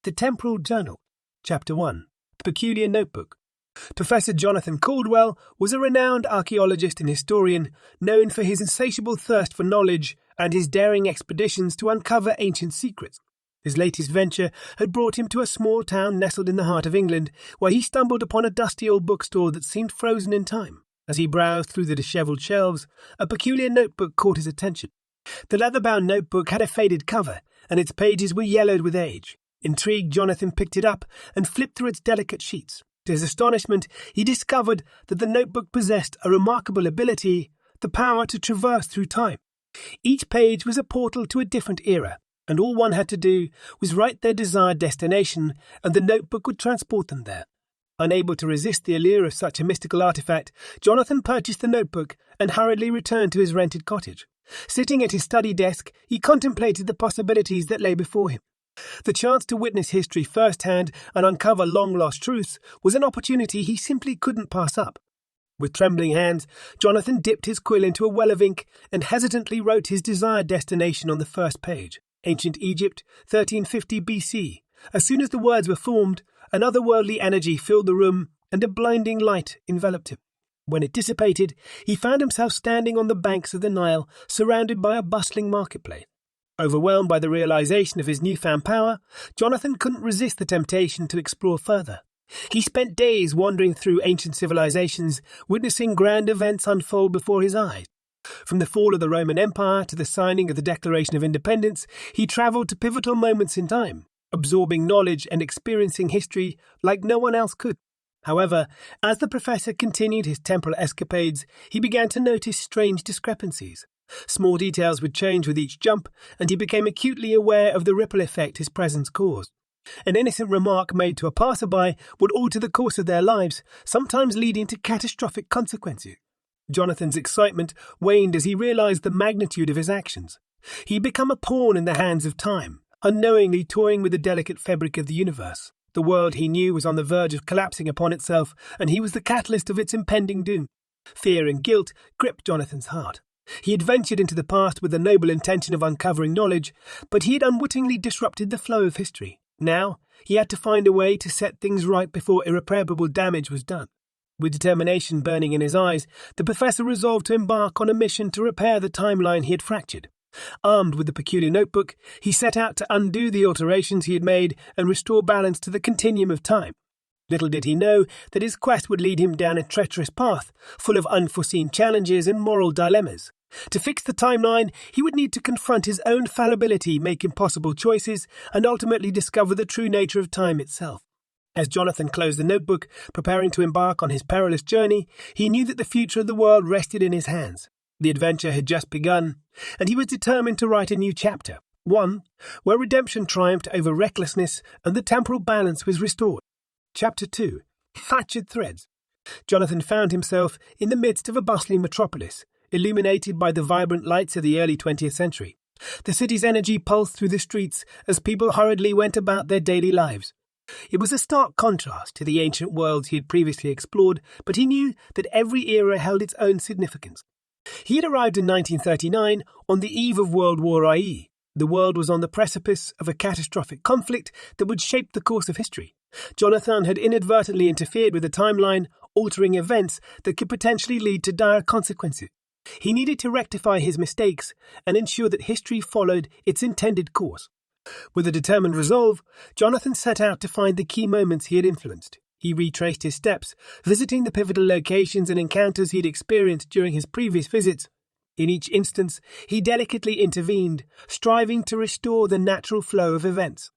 The Temporal Journal, Chapter 1, The Peculiar Notebook. Professor Jonathan Caldwell was a renowned archaeologist and historian known for his insatiable thirst for knowledge and his daring expeditions to uncover ancient secrets. His latest venture had brought him to a small town nestled in the heart of England, where he stumbled upon a dusty old bookstore that seemed frozen in time. As he browsed through the dishevelled shelves, a peculiar notebook caught his attention. The leather-bound notebook had a faded cover, and its pages were yellowed with age. Intrigued, Jonathan picked it up and flipped through its delicate sheets. To his astonishment, he discovered that the notebook possessed a remarkable ability, the power to traverse through time. Each page was a portal to a different era, and all one had to do was write their desired destination, and the notebook would transport them there. Unable to resist the allure of such a mystical artifact, Jonathan purchased the notebook and hurriedly returned to his rented cottage. Sitting at his study desk, he contemplated the possibilities that lay before him. The chance to witness history firsthand and uncover long-lost truths was an opportunity he simply couldn't pass up. With trembling hands, Jonathan dipped his quill into a well of ink and hesitantly wrote his desired destination on the first page. Ancient Egypt, 1350 BC. As soon as the words were formed, an otherworldly energy filled the room and a blinding light enveloped him. When it dissipated, he found himself standing on the banks of the Nile, surrounded by a bustling marketplace. Overwhelmed by the realization of his newfound power, Jonathan couldn't resist the temptation to explore further. He spent days wandering through ancient civilizations, witnessing grand events unfold before his eyes. From the fall of the Roman Empire to the signing of the Declaration of Independence, he traveled to pivotal moments in time, absorbing knowledge and experiencing history like no one else could. However, as the professor continued his temporal escapades, he began to notice strange discrepancies. Small details would change with each jump, and he became acutely aware of the ripple effect his presence caused. An innocent remark made to a passerby would alter the course of their lives, sometimes leading to catastrophic consequences. Jonathan's excitement waned as he realized the magnitude of his actions. He had become a pawn in the hands of time, unknowingly toying with the delicate fabric of the universe. The world he knew was on the verge of collapsing upon itself, and he was the catalyst of its impending doom. Fear and guilt gripped Jonathan's heart. He had ventured into the past with the noble intention of uncovering knowledge, but he had unwittingly disrupted the flow of history. Now, he had to find a way to set things right before irreparable damage was done. With determination burning in his eyes, the professor resolved to embark on a mission to repair the timeline he had fractured. Armed with the peculiar notebook, he set out to undo the alterations he had made and restore balance to the continuum of time. Little did he know that his quest would lead him down a treacherous path, full of unforeseen challenges and moral dilemmas. To fix the timeline, he would need to confront his own fallibility, make impossible choices, and ultimately discover the true nature of time itself. As Jonathan closed the notebook, preparing to embark on his perilous journey, he knew that the future of the world rested in his hands. The adventure had just begun, and he was determined to write a new chapter, one where redemption triumphed over recklessness and the temporal balance was restored. Chapter 2. Fractured Threads. Jonathan found himself in the midst of a bustling metropolis, illuminated by the vibrant lights of the early 20th century. The city's energy pulsed through the streets as people hurriedly went about their daily lives. It was a stark contrast to the ancient worlds he had previously explored, but he knew that every era held its own significance. He had arrived in 1939 on the eve of World War IE. The world was on the precipice of a catastrophic conflict that would shape the course of history. Jonathan had inadvertently interfered with the timeline, altering events that could potentially lead to dire consequences. He needed to rectify his mistakes and ensure that history followed its intended course. With a determined resolve, Jonathan set out to find the key moments he had influenced. He retraced his steps, visiting the pivotal locations and encounters he had experienced during his previous visits. In each instance, he delicately intervened, striving to restore the natural flow of events.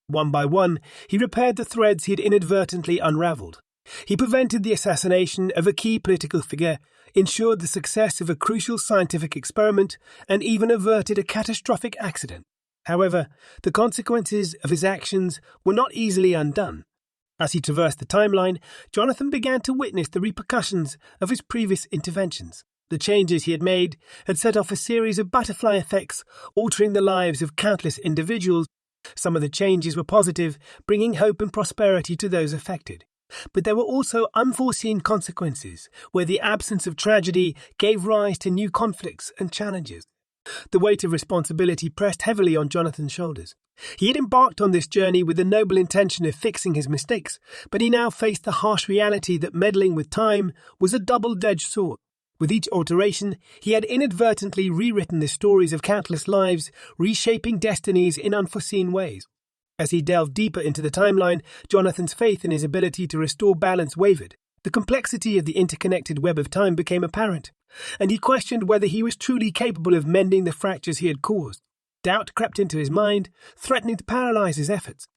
One by one, he repaired the threads he had inadvertently unraveled. He prevented the assassination of a key political figure, ensured the success of a crucial scientific experiment, and even averted a catastrophic accident. However, the consequences of his actions were not easily undone. As he traversed the timeline, Jonathan began to witness the repercussions of his previous interventions. The changes he had made had set off a series of butterfly effects, altering the lives of countless individuals. Some of the changes were positive, bringing hope and prosperity to those affected. But there were also unforeseen consequences, where the absence of tragedy gave rise to new conflicts and challenges. The weight of responsibility pressed heavily on Jonathan's shoulders. He had embarked on this journey with the noble intention of fixing his mistakes, but he now faced the harsh reality that meddling with time was a double-edged sword. With each alteration, he had inadvertently rewritten the stories of countless lives, reshaping destinies in unforeseen ways. As he delved deeper into the timeline, Jonathan's faith in his ability to restore balance wavered. The complexity of the interconnected web of time became apparent, and he questioned whether he was truly capable of mending the fractures he had caused. Doubt crept into his mind, threatening to paralyze his efforts.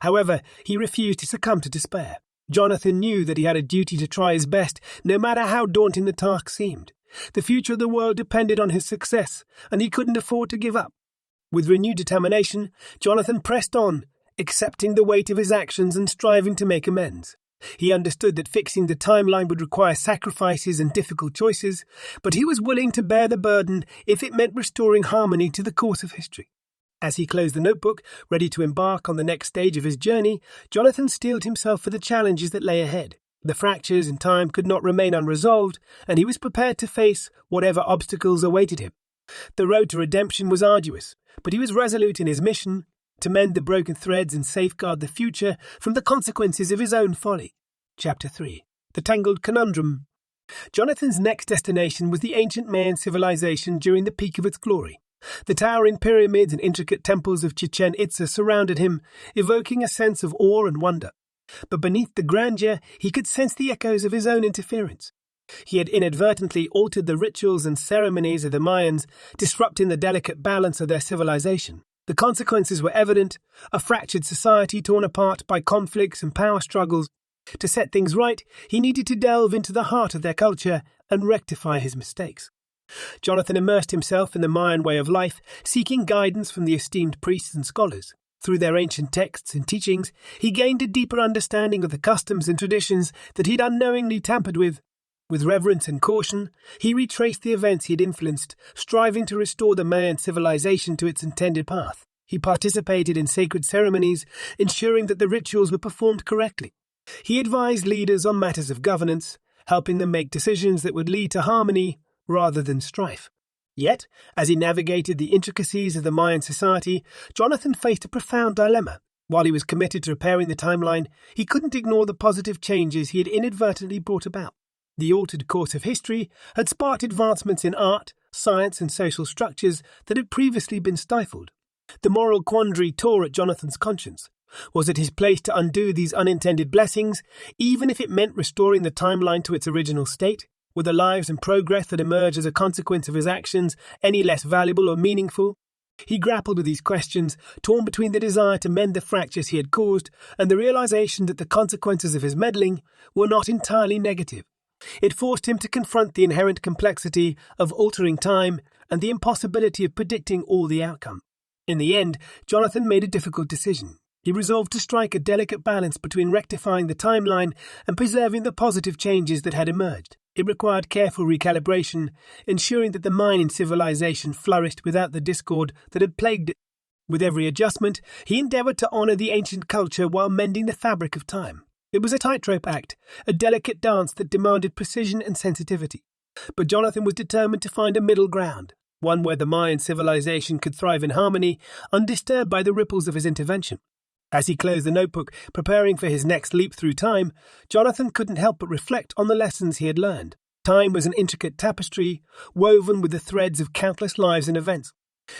However, he refused to succumb to despair. Jonathan knew that he had a duty to try his best, no matter how daunting the task seemed. The future of the world depended on his success, and he couldn't afford to give up. With renewed determination, Jonathan pressed on, accepting the weight of his actions and striving to make amends. He understood that fixing the timeline would require sacrifices and difficult choices, but he was willing to bear the burden if it meant restoring harmony to the course of history. As he closed the notebook, ready to embark on the next stage of his journey, Jonathan steeled himself for the challenges that lay ahead. The fractures in time could not remain unresolved, and he was prepared to face whatever obstacles awaited him. The road to redemption was arduous, but he was resolute in his mission to mend the broken threads and safeguard the future from the consequences of his own folly. Chapter 3. The Tangled Conundrum. Jonathan's next destination was the ancient Mayan civilization during the peak of its glory. The towering pyramids and intricate temples of Chichen Itza surrounded him, evoking a sense of awe and wonder. But beneath the grandeur, he could sense the echoes of his own interference. He had inadvertently altered the rituals and ceremonies of the Mayans, disrupting the delicate balance of their civilization. The consequences were evident: a fractured society torn apart by conflicts and power struggles. To set things right, he needed to delve into the heart of their culture and rectify his mistakes. Jonathan immersed himself in the Mayan way of life, seeking guidance from the esteemed priests and scholars. Through their ancient texts and teachings, he gained a deeper understanding of the customs and traditions that he'd unknowingly tampered with. With reverence and caution, he retraced the events he had influenced, striving to restore the Mayan civilization to its intended path. He participated in sacred ceremonies, ensuring that the rituals were performed correctly. He advised leaders on matters of governance, helping them make decisions that would lead to harmony rather than strife. Yet, as he navigated the intricacies of the Mayan society, Jonathan faced a profound dilemma. While he was committed to repairing the timeline, he couldn't ignore the positive changes he had inadvertently brought about. The altered course of history had sparked advancements in art, science, and social structures that had previously been stifled. The moral quandary tore at Jonathan's conscience. Was it his place to undo these unintended blessings, even if it meant restoring the timeline to its original state? Were the lives and progress that emerged as a consequence of his actions any less valuable or meaningful? He grappled with these questions, torn between the desire to mend the fractures he had caused and the realization that the consequences of his meddling were not entirely negative. It forced him to confront the inherent complexity of altering time and the impossibility of predicting all the outcome. In the end, Jonathan made a difficult decision. He resolved to strike a delicate balance between rectifying the timeline and preserving the positive changes that had emerged. It required careful recalibration, ensuring that the Mayan civilization flourished without the discord that had plagued it. With every adjustment, he endeavored to honor the ancient culture while mending the fabric of time. It was a tightrope act, a delicate dance that demanded precision and sensitivity. But Jonathan was determined to find a middle ground, one where the Mayan civilization could thrive in harmony, undisturbed by the ripples of his intervention. As he closed the notebook, preparing for his next leap through time, Jonathan couldn't help but reflect on the lessons he had learned. Time was an intricate tapestry, woven with the threads of countless lives and events.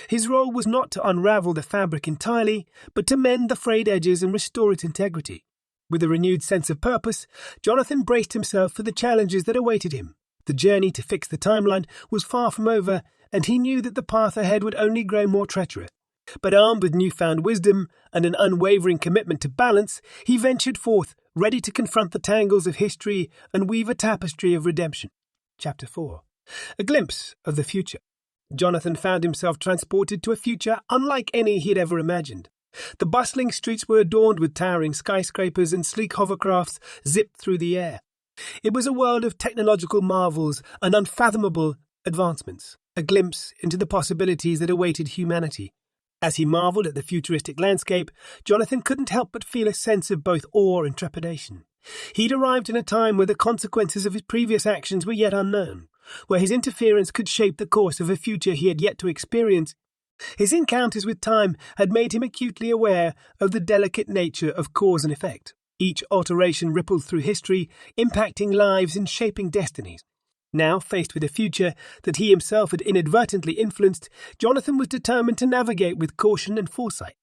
His role was not to unravel the fabric entirely, but to mend the frayed edges and restore its integrity. With a renewed sense of purpose, Jonathan braced himself for the challenges that awaited him. The journey to fix the timeline was far from over, and he knew that the path ahead would only grow more treacherous. But armed with newfound wisdom and an unwavering commitment to balance, he ventured forth, ready to confront the tangles of history and weave a tapestry of redemption. Chapter 4. A glimpse of the future. Jonathan found himself transported to a future unlike any he had ever imagined. The bustling streets were adorned with towering skyscrapers and sleek hovercrafts zipped through the air. It was a world of technological marvels and unfathomable advancements, a glimpse into the possibilities that awaited humanity. As he marveled at the futuristic landscape, Jonathan couldn't help but feel a sense of both awe and trepidation. He'd arrived in a time where the consequences of his previous actions were yet unknown, where his interference could shape the course of a future he had yet to experience. His encounters with time had made him acutely aware of the delicate nature of cause and effect. Each alteration rippled through history, impacting lives and shaping destinies. Now, faced with a future that he himself had inadvertently influenced, Jonathan was determined to navigate with caution and foresight.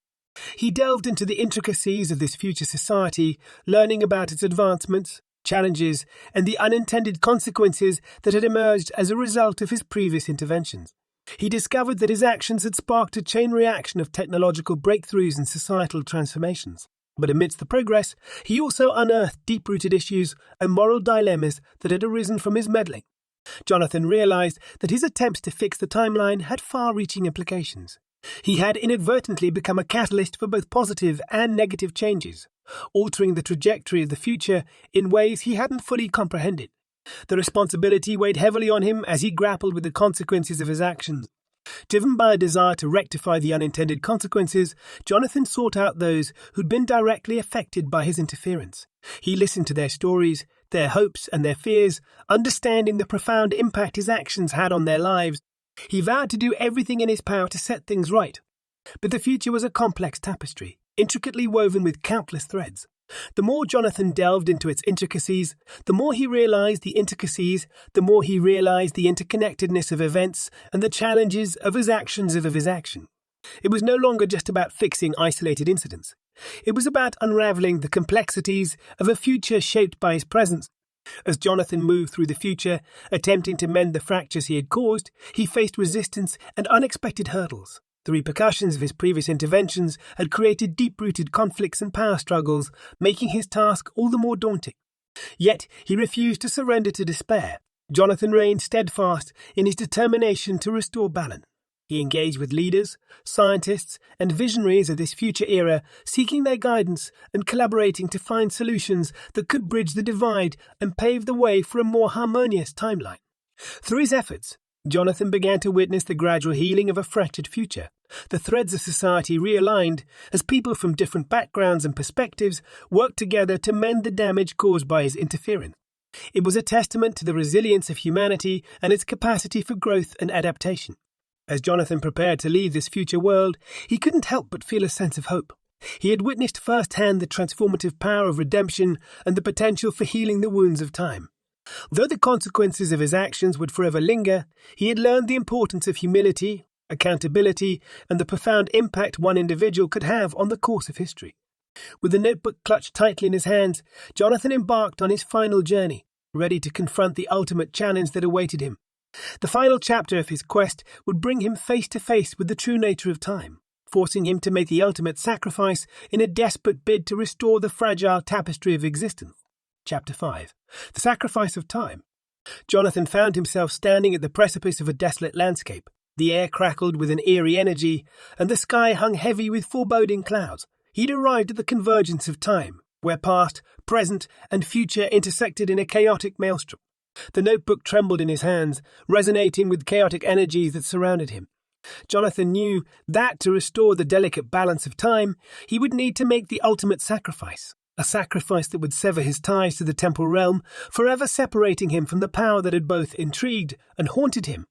He delved into the intricacies of this future society, learning about its advancements, challenges, and the unintended consequences that had emerged as a result of his previous interventions. He discovered that his actions had sparked a chain reaction of technological breakthroughs and societal transformations. But amidst the progress, he also unearthed deep-rooted issues and moral dilemmas that had arisen from his meddling. Jonathan realized that his attempts to fix the timeline had far-reaching implications. He had inadvertently become a catalyst for both positive and negative changes, altering the trajectory of the future in ways he hadn't fully comprehended. The responsibility weighed heavily on him as he grappled with the consequences of his actions. Driven by a desire to rectify the unintended consequences, Jonathan sought out those who'd been directly affected by his interference. He listened to their stories, their hopes and their fears, understanding the profound impact his actions had on their lives. He vowed to do everything in his power to set things right. But the future was a complex tapestry, intricately woven with countless threads. The more Jonathan delved into its intricacies, the more he realized the interconnectedness of events and the challenges of his actions of his action. It was no longer just about fixing isolated incidents. It was about unraveling the complexities of a future shaped by his presence. As Jonathan moved through the future, attempting to mend the fractures he had caused, he faced resistance and unexpected hurdles. The repercussions of his previous interventions had created deep-rooted conflicts and power struggles, making his task all the more daunting. Yet he refused to surrender to despair. Jonathan reigned steadfast in his determination to restore balance. He engaged with leaders, scientists, and visionaries of this future era, seeking their guidance and collaborating to find solutions that could bridge the divide and pave the way for a more harmonious timeline. Through his efforts, Jonathan began to witness the gradual healing of a fractured future. The threads of society realigned as people from different backgrounds and perspectives worked together to mend the damage caused by his interference. It was a testament to the resilience of humanity and its capacity for growth and adaptation. As Jonathan prepared to leave this future world, he couldn't help but feel a sense of hope. He had witnessed firsthand the transformative power of redemption and the potential for healing the wounds of time. Though the consequences of his actions would forever linger, he had learned the importance of humility, accountability, and the profound impact one individual could have on the course of history. With the notebook clutched tightly in his hands, Jonathan embarked on his final journey, ready to confront the ultimate challenge that awaited him. The final chapter of his quest would bring him face to face with the true nature of time, forcing him to make the ultimate sacrifice in a desperate bid to restore the fragile tapestry of existence. Chapter 5. The Sacrifice of Time. Jonathan found himself standing at the precipice of a desolate landscape. The air crackled with an eerie energy, and the sky hung heavy with foreboding clouds. He'd arrived at the convergence of time, where past, present, and future intersected in a chaotic maelstrom. The notebook trembled in his hands, resonating with chaotic energies that surrounded him. Jonathan knew that to restore the delicate balance of time, he would need to make the ultimate sacrifice. A sacrifice that would sever his ties to the temporal realm, forever separating him from the power that had both intrigued and haunted him.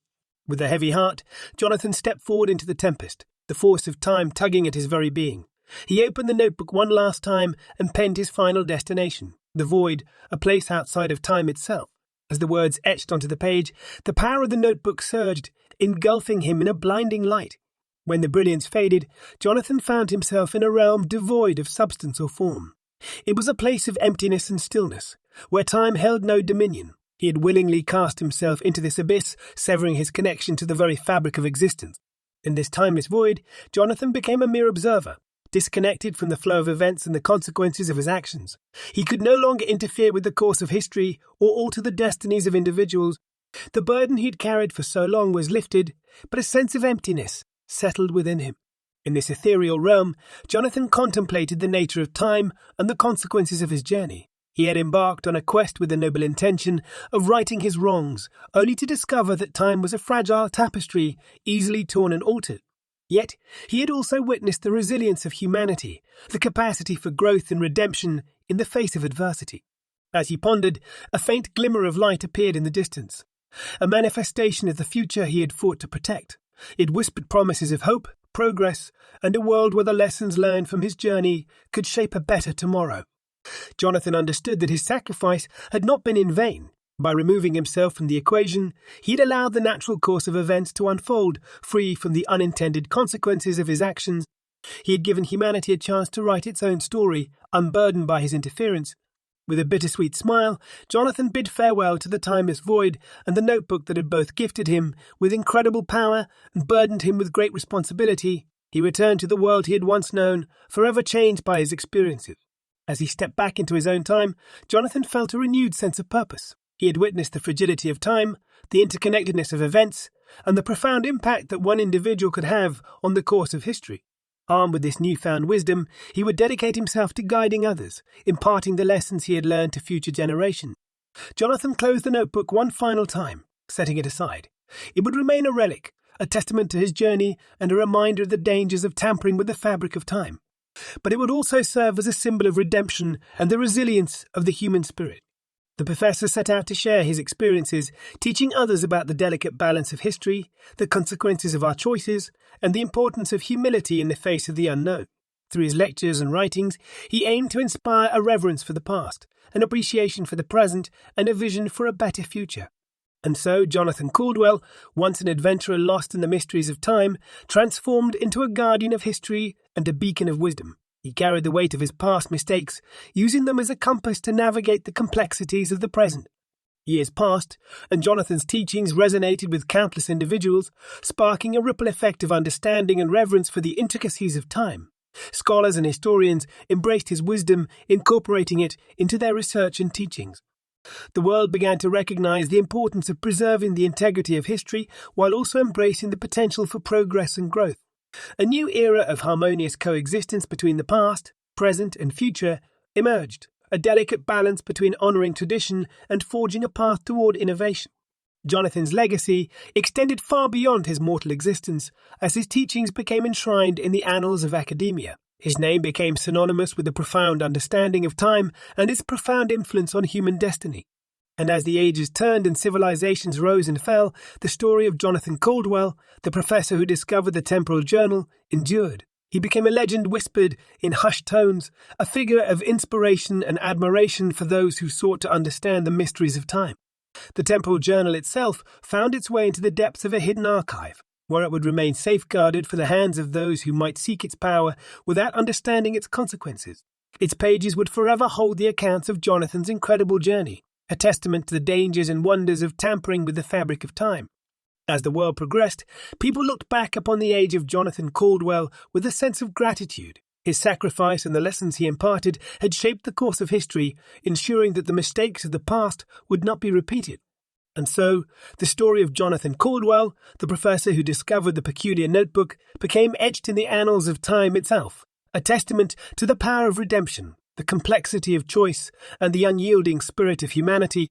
With a heavy heart, Jonathan stepped forward into the tempest, the force of time tugging at his very being. He opened the notebook one last time and penned his final destination, the void, a place outside of time itself. As the words etched onto the page, the power of the notebook surged, engulfing him in a blinding light. When the brilliance faded, Jonathan found himself in a realm devoid of substance or form. It was a place of emptiness and stillness, where time held no dominion. He had willingly cast himself into this abyss, severing his connection to the very fabric of existence. In this timeless void, Jonathan became a mere observer, disconnected from the flow of events and the consequences of his actions. He could no longer interfere with the course of history or alter the destinies of individuals. The burden he'd carried for so long was lifted, but a sense of emptiness settled within him. In this ethereal realm, Jonathan contemplated the nature of time and the consequences of his journey. He had embarked on a quest with the noble intention of righting his wrongs, only to discover that time was a fragile tapestry, easily torn and altered. Yet, he had also witnessed the resilience of humanity, the capacity for growth and redemption in the face of adversity. As he pondered, a faint glimmer of light appeared in the distance. a manifestation of the future he had fought to protect. It whispered promises of hope, progress, and a world where the lessons learned from his journey could shape a better tomorrow. Jonathan understood that his sacrifice had not been in vain. By removing himself from the equation, he'd allowed the natural course of events to unfold, free from the unintended consequences of his actions. He had given humanity a chance to write its own story, unburdened by his interference. With a bittersweet smile, Jonathan bid farewell to the timeless void and the notebook that had both gifted him with incredible power and burdened him with great responsibility. He returned to the world he had once known, forever changed by his experiences. As he stepped back into his own time, Jonathan felt a renewed sense of purpose. He had witnessed the fragility of time, the interconnectedness of events, and the profound impact that one individual could have on the course of history. Armed with this newfound wisdom, he would dedicate himself to guiding others, imparting the lessons he had learned to future generations. Jonathan closed the notebook one final time, setting it aside. It would remain a relic, a testament to his journey and a reminder of the dangers of tampering with the fabric of time. But it would also serve as a symbol of redemption and the resilience of the human spirit. The professor set out to share his experiences, teaching others about the delicate balance of history, the consequences of our choices, and the importance of humility in the face of the unknown. Through his lectures and writings, he aimed to inspire a reverence for the past, an appreciation for the present, and a vision for a better future. And so Jonathan Caldwell, once an adventurer lost in the mysteries of time, transformed into a guardian of history and a beacon of wisdom. He carried the weight of his past mistakes, using them as a compass to navigate the complexities of the present. Years passed, and Jonathan's teachings resonated with countless individuals, sparking a ripple effect of understanding and reverence for the intricacies of time. Scholars and historians embraced his wisdom, incorporating it into their research and teachings. The world began to recognize the importance of preserving the integrity of history while also embracing the potential for progress and growth. A new era of harmonious coexistence between the past, present, and future emerged, a delicate balance between honoring tradition and forging a path toward innovation. Jonathan's legacy extended far beyond his mortal existence, as his teachings became enshrined in the annals of academia. His name became synonymous with a profound understanding of time and its profound influence on human destiny. And as the ages turned and civilizations rose and fell, the story of Jonathan Caldwell, the professor who discovered the Temporal journal, endured. He became a legend whispered in hushed tones, a figure of inspiration and admiration for those who sought to understand the mysteries of time. The Temporal journal itself found its way into the depths of a hidden archive, where it would remain safeguarded for the hands of those who might seek its power without understanding its consequences. Its pages would forever hold the accounts of Jonathan's incredible journey, a testament to the dangers and wonders of tampering with the fabric of time. As the world progressed, people looked back upon the age of Jonathan Caldwell with a sense of gratitude. His sacrifice and the lessons he imparted had shaped the course of history, ensuring that the mistakes of the past would not be repeated. And so, the story of Jonathan Caldwell, the professor who discovered the peculiar notebook, became etched in the annals of time itself, a testament to the power of redemption, the complexity of choice, and the unyielding spirit of humanity.